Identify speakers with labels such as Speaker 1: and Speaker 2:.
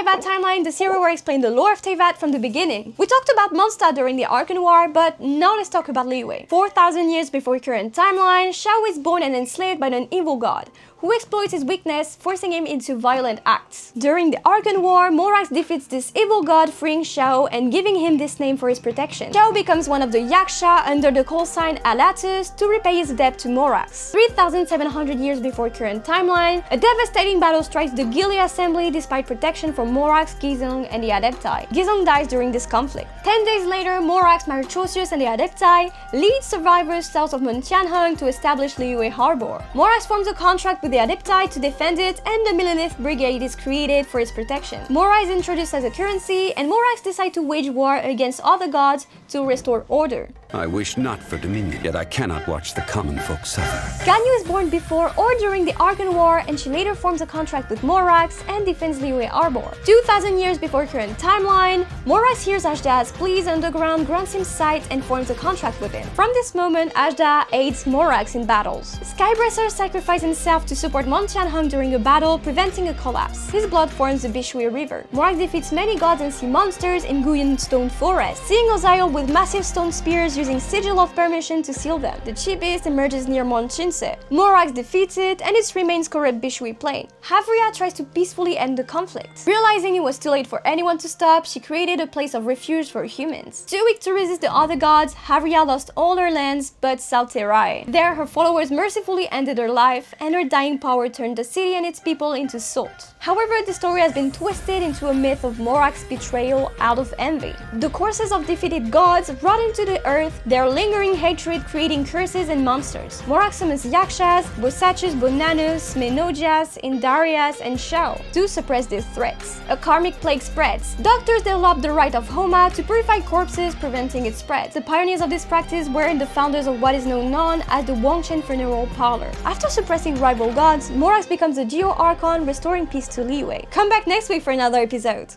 Speaker 1: Teyvat Timeline, the series where I explain the lore of Teyvat from the beginning. We talked about Mondstadt during the Archon War, but now let's talk about liyue. 4,000 years before current timeline, Shao is born and enslaved by an evil god, who exploits his weakness, forcing him into violent acts. During the Archon War, Morax defeats this evil god, freeing Shao and giving him this name for his protection. Shao becomes one of the Yaksha under the call sign Alatus to repay his debt to Morax. 3,700 years before current timeline, a devastating battle strikes the Gilead Assembly despite protection from Morax, Gizong, and the Adepti. Gizong dies during this conflict. 10 days later, Morax, Marichosius, and the Adepti lead survivors south of Mount Tianheng to establish Liyue Harbor. Morax forms a contract with the Adepti to defend it, and the Millionth Brigade is created for its protection. Mora is introduced as a currency, and Morax decides to wage war against other gods to restore order.
Speaker 2: I wish not for dominion, yet I cannot watch the common folk suffer.
Speaker 1: Ganyu is born before or during the Archon War, and she later forms a contract with Morax and defends Liyue Harbor. 2,000 years before current timeline, Morax hears Ashda's pleas underground, grants him sight, and forms a contract with him. From this moment, Ashda aids Morax in battles. Skybracer sacrifices himself to support Mount Tianheng during a battle, preventing a collapse. His blood forms the Bishui River. Morax defeats many gods and sea monsters in Guyan Stone Forest, seeing Ozayo with massive stone spears using Sigil of Permission to seal them. The Chi Beast emerges near Mount Shinse. Morax defeats it, and its remains corrupt Bishui Plain. Havria tries to peacefully end the conflict. Realizing it was too late for anyone to stop, she created a place of refuge for humans. Too weak to resist the other gods, Havria lost all her lands but Salterai. There, her followers mercifully ended her life, and her dying power turned the city and its people into salt. However, the story has been twisted into a myth of Morax's betrayal out of envy. The corpses of defeated gods rot into the earth, their lingering hatred creating curses and monsters. Morax summons Yakshas, Bosachus, Bonanus, Menogias, Indarias, and Shao to suppress these threats. A karmic plague spreads. Doctors develop the rite of Homa to purify corpses, preventing its spread. The pioneers of this practice were the founders of what is now known as the Wangchen Funeral Parlor. After suppressing rival gods, Morax becomes a Geo Archon, restoring peace to Liyue. Come back next week for another episode.